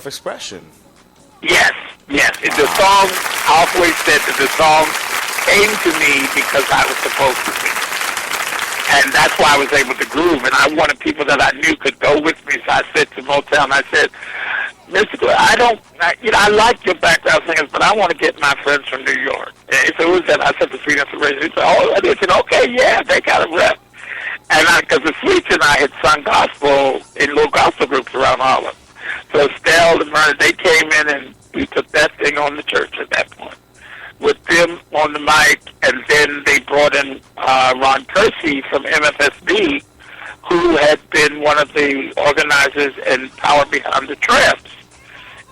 self-expression. Yes, yes. And the song, I always said that the song came to me because I was supposed to sing. And that's why I was able to groove. And I wanted people that I knew could go with me. So I said to Motown, I said, Mr. Gordon, I like your background singers, but I want to get my friends from New York. And if it was that, I said the Sweet Inspiration. He said, oh, they said, okay, yeah, they got a rep. And because the Sweets and I had sung gospel in little gospel groups around Harlem. So Estelle and Myrna, they came in and we took that thing on the church at that point with them on the mic. And then they brought in Ron Percy from MFSB, who had been one of the organizers and power behind the Tramps.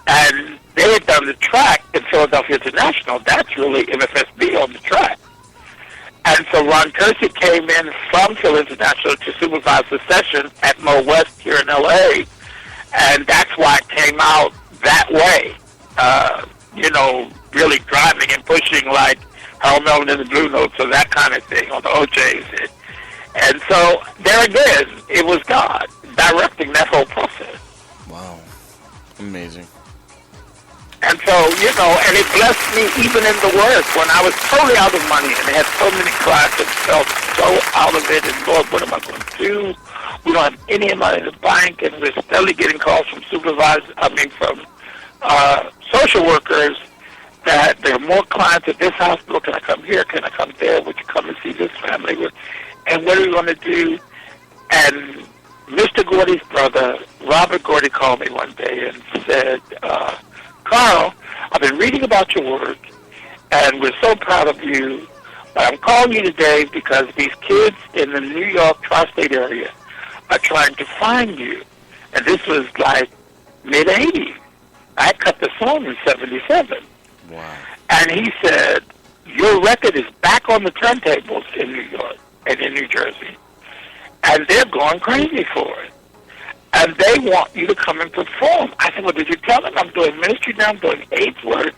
And they had done the track in Philadelphia International. That's really MFSB on the track. And so Ron Percy came in from Philly International to supervise the session at Mo West here in L.A., and that's why it came out that way, really driving and pushing like Harold Melvin and the Blue Notes or that kind of thing, or the OJs. And so, there again, it was God directing that whole process. Wow. Amazing. And so, and it blessed me even in the work when I was totally out of money and had so many clients that felt so out of it. And Lord, what am I going to do? We don't have any money in the bank, and we're steadily getting calls from from social workers that there are more clients at this hospital. Can I come here? Can I come there? Would you come and see this family? And what are we going to do? And Mr. Gordy's brother, Robert Gordy, called me one day and said, Carl, I've been reading about your work, and we're so proud of you, but I'm calling you today because these kids in the New York tri-state area are trying to find you. And this was like mid-'80s. I cut the song in 77. Wow. And he said, your record is back on the turntables in New York and in New Jersey, and they're going crazy for it. And they want you to come and perform. I said, well, did you tell them I'm doing ministry now? I'm doing AIDS work.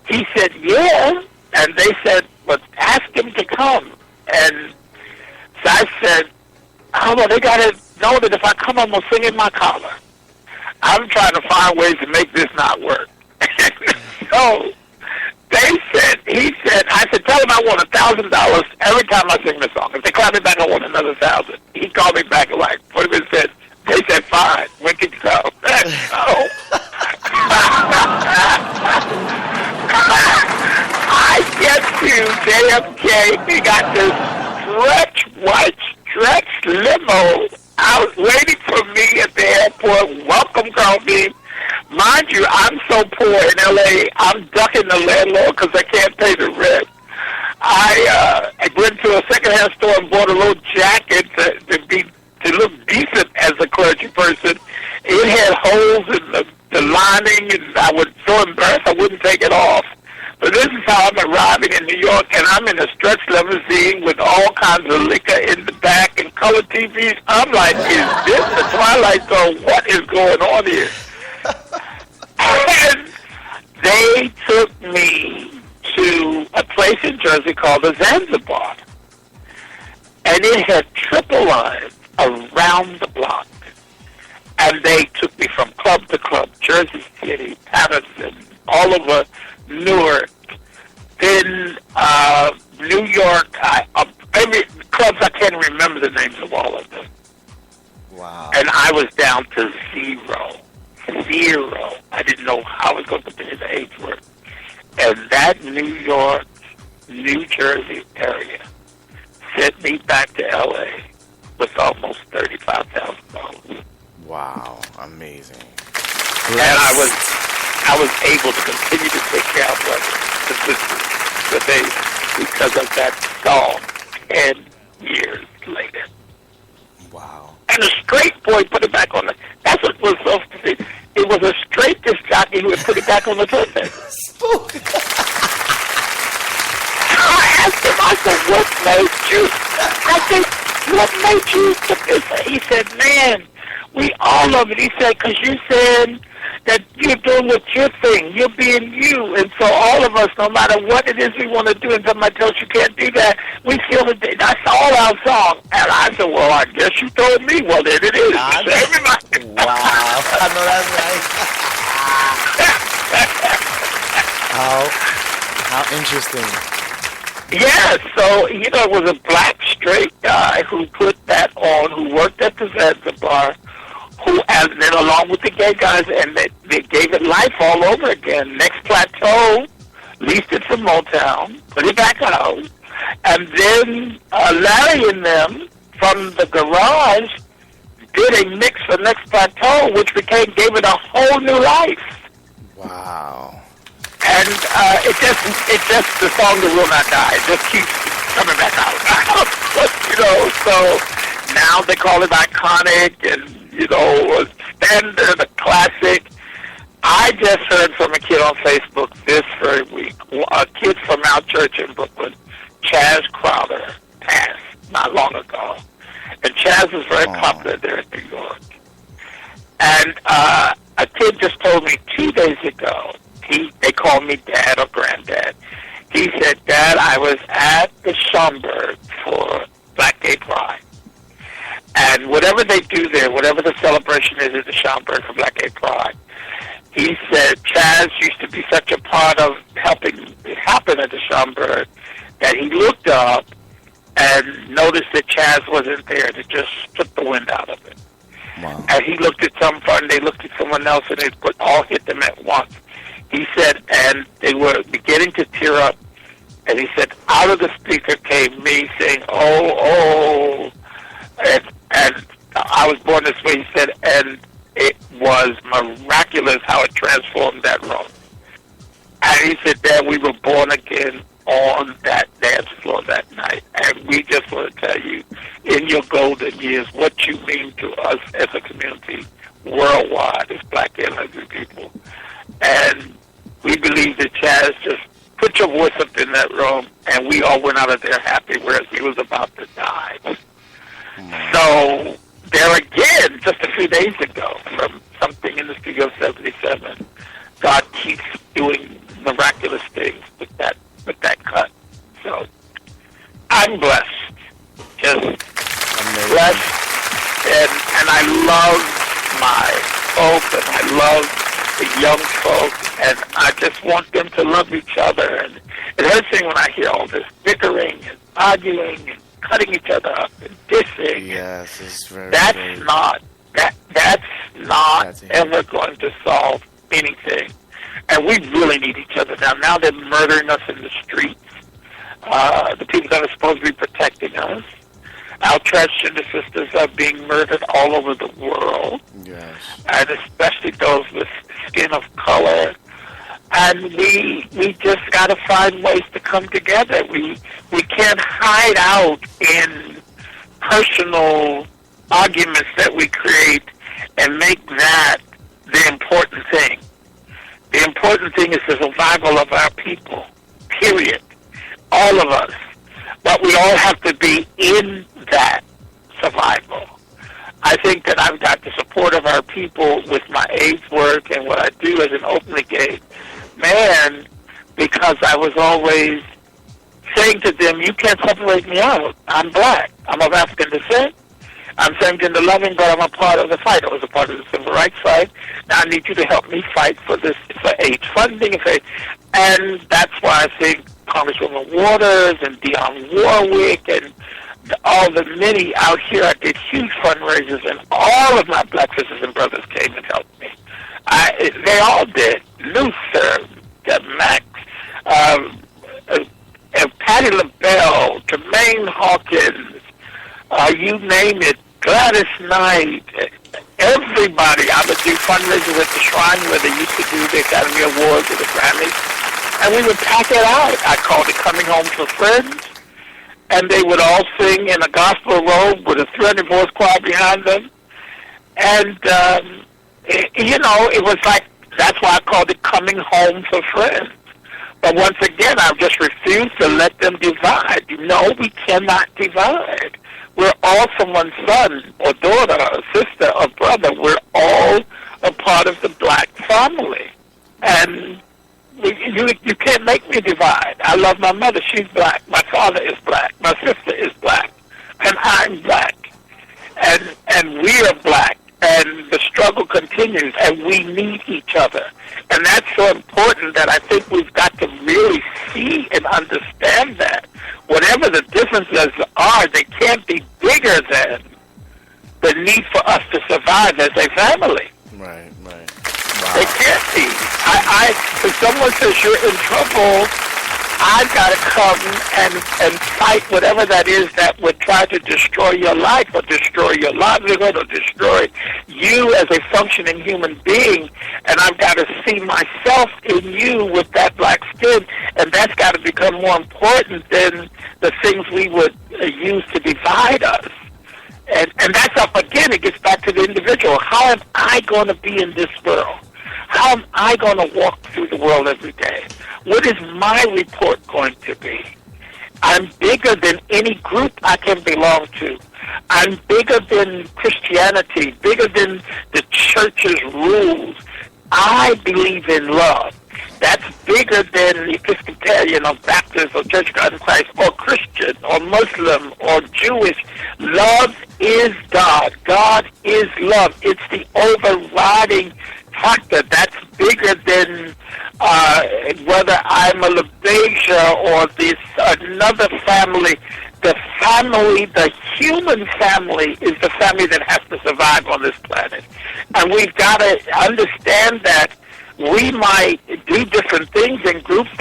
He said, yeah. And they said, well, ask him to come. And so I said, oh, well, they got to know that if I come, I'm going to sing in my collar. I'm trying to find ways to make this not work. So he said, I said, tell him I want $1,000 every time I sing the song. If they call me back, I want another 1,000. He called me back and like 40 minutes said, they said, fine, when can you go? So, I get to JFK, they got this white stretch limo out waiting for me at the airport. Welcome, Carl Bean. Mind you, I'm so poor in L.A., I'm ducking the landlord because I can't pay the rent. I went to a secondhand store and bought a little jacket to look decent as a clergy person. It had holes in the lining, and I was so embarrassed I wouldn't take it off. But this is how I'm arriving in New York, and I'm in a stretch limousine with all kinds of liquor in the back and color TVs. I'm like, is this the Twilight Zone? What is going on here? And they took me to a place in Jersey called the Zanzibar. And it had triple lines around the block. And they took me from club to club, Jersey City, Patterson, all over Newark, then New York, every clubs, I can't remember the names of all of them. Wow. And I was down to zero. I didn't know how I was going to continue the AIDS work. And that New York, New Jersey area sent me back to L.A. with almost $35,000. Wow, amazing. And I was able to continue to take care of brothers because of that song 10 years later. Wow. And a straight boy put it back on that's what was so stupid. It was a straight disc jockey who would put it back on the turntable. Spook. I asked him, I said, what made you? I said, what made you put this? He said, man, we all love it. He said, because you said that you're doing what you're thing. You're being you. And so all of us, no matter what it is we want to do, and somebody tells you can't do that, we feel that that's all our song. And I said, well, I guess you told me. Well, then it is. Everybody. Wow. I know that's right. interesting. Yeah, so, it was a black straight guy who put that on, who worked at the Zanzibar, and then along with the gay guys, and they gave it life all over again. Next Plateau leased it from Motown, put it back out, and then Larry and them from the garage did a mix for Next Plateau, which gave it a whole new life. Wow. And the song that will not die. It just keeps coming back out. So now they call it iconic and, a standard, a classic. I just heard from a kid on Facebook this very week, a kid from our church in Brooklyn, Chaz Crowder, passed not long ago. And Chaz is very popular there in New York. And a kid just told me 2 days ago, they called me dad or granddad. He said, Dad, I was at the Schomburg for Black Gay Pride. And whatever they do there, whatever the celebration is at the Schomburg for Black Gay Pride, he said Chaz used to be such a part of helping it happen at the Schomburg that he looked up and noticed that Chaz wasn't there to just took the wind out of it. Wow. And he looked at some fun, they looked at someone else, and it all hit them at once. He said, and they were beginning to tear up, and he said, out of the speaker came me saying, oh, and I was born this way, he said, and it was miraculous how it transformed that room. And he said, Dad, we were born again on that dance floor that night. And we just want to tell you, in your golden years, what you mean to us as a community worldwide as Black and lesbian people. And we believe that Chaz just put your voice up in that room, and we all went out of there happy, whereas he was about to die. So there again, just a few days ago, from something in the studio of 77, God keeps doing miraculous things with that cut. So I'm blessed, just blessed, and I love my folk, and I love the young folk, and I just want them to love each other. And it hurts me when I hear all this bickering and arguing and cutting each other up and dissing. Yes, it's very. That's not ever going to solve anything. And we really need each other now. Now they're murdering us in the streets. The people that are supposed to be protecting us. Our transgender sisters are being murdered all over the world. Yes. And especially those with skin of color. And we just got to find ways to come together. We can't hide out in personal arguments that we create and make that the important thing. The important thing is the survival of our people, period. All of us. But we all have to be in that survival. I think that I've got the support of our people with my AIDS work and what I do as an openly gay man, because I was always saying to them, you can't separate me out. I'm black. I'm of African descent. I'm same-gender loving, but I'm a part of the fight. I was a part of the civil rights fight. Now I need you to help me fight for AIDS funding. And that's why I think Congresswoman Waters and Dionne Warwick and all the many out here, I did huge fundraisers, and all of my black sisters and brothers came and helped me. They all did. Luther, Max, Patti LaBelle, Tremaine Hawkins, you name it, Gladys Knight, everybody. I would do fundraisers at the Shrine where they used to do the Academy Awards or the Grammys, and we would pack it out. I called it Coming Home for Friends, and they would all sing in a gospel robe with a 300-voice choir behind them. And, it was like, that's why I called it Coming Home for Friends. But once again, I've just refused to let them divide. No, we cannot divide. We're all someone's son or daughter or sister or brother. We're all a part of the black family. And you can't make me divide. I love my mother. She's black. My father is black. My sister is black. And I'm black. And we are black. And the struggle continues. And we need each other. And that's so important that I think we've got to really see and understand that whatever the differences are, they can't be bigger than the need for us to survive as a family. Right. They can't be. If someone says you're in trouble, I've got to come and fight whatever that is that would try to destroy your life or destroy your livelihood or destroy you as a functioning human being. And I've got to see myself in you with that black skin, and that's got to become more important than the things we would use to divide us. And that's up again. It gets back to the individual. How am I going to be in this world? How am I going to walk through the world every day? What is my report going to be? I'm bigger than any group I can belong to. I'm bigger than Christianity, bigger than the church's rules. I believe in love. That's bigger than Episcopalian or Baptist or Church of God in Christ or Christian or Muslim or Jewish. Love is God. God is love. It's the overriding factor. That's bigger than whether I'm a LaBeija or this another family. The family, the human family, is the family that has to survive on this planet. And we've got to understand that we might do different things in groups.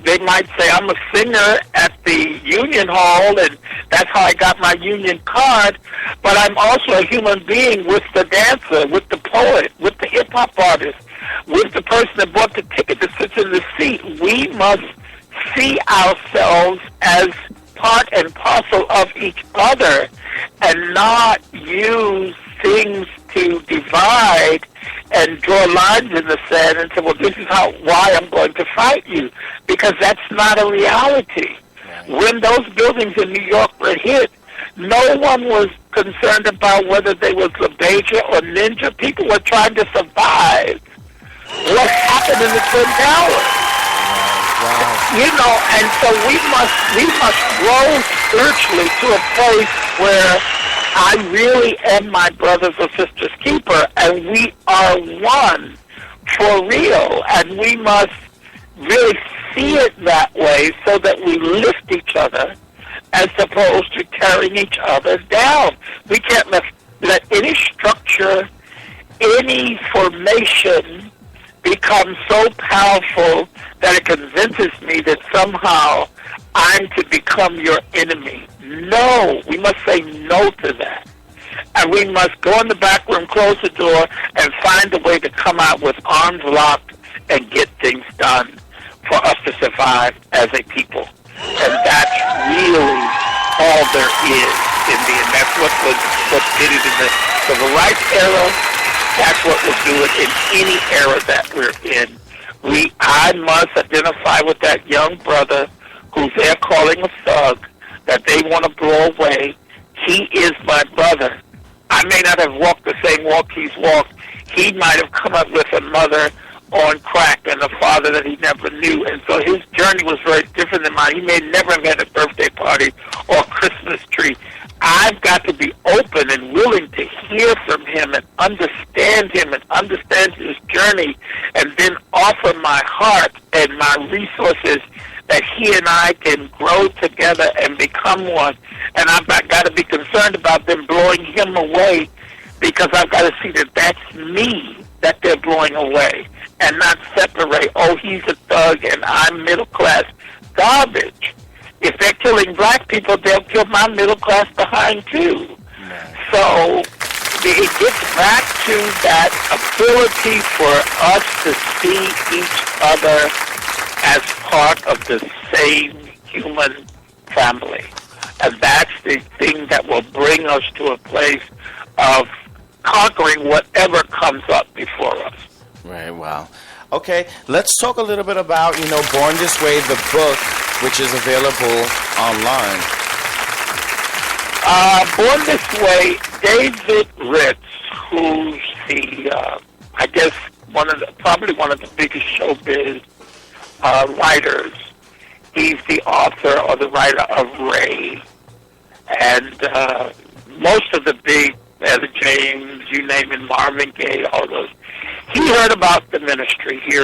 They might say, I'm a singer at the union hall, and that's how I got my union card. But I'm also a human being with the dancer, with the poet, with the hip-hop artist, with the person that bought the ticket that sits in the seat. We must see ourselves as part and parcel of each other and not use things to divide and draw lines in the sand and say, well, this is why I'm going to fight you, because that's not a reality. When those buildings in New York were hit, no one was concerned about whether they was LaBeija or Ninja. People were trying to survive what happened in the Twin Towers. Wow. You know, and so we must grow spiritually to a place where I really am my brothers or sisters' keeper, and we are one for real, and we must really see it that way so that we lift each other as opposed to tearing each other down. We can't let any structure, any formation become so powerful that it convinces me that somehow I'm to become your enemy. No, we must say no to that. And we must go in the back room, close the door, and find a way to come out with arms locked and get things done for us to survive as a people. And that's really all there is in the end. That's what did it in the civil rights era. That's what will do it in any era that we're in. I must identify with that young brother who's there calling a thug that they want to blow away. He is my brother. I may not have walked the same walk he's walked. He might have come up with a mother on crack and a father that he never knew, and so his journey was very different than mine. He may never have had a birthday party or a Christmas tree. I've got to be open and willing to hear from him and understand his journey, and then offer my heart and my resources that he and I can grow together and become one. And I've got to be concerned about them blowing him away, because I've got to see that that's me that they're blowing away, and not separate, oh, he's a thug and I'm middle class. Garbage. If they're killing black people, they'll kill my middle class behind too. So it gets back to that ability for us to see each other as part of the same human family. And that's the thing that will bring us to a place of conquering whatever comes up before us. Right, wow. Okay, let's talk a little bit about, Born This Way, the book, which is available online. Born This Way, David Ritz, who's the, I guess, probably one of the biggest showbiz writers. He's the author or the writer of REV. And most of the big, Etta James, you name it, Marvin Gaye, all those. He heard about the ministry here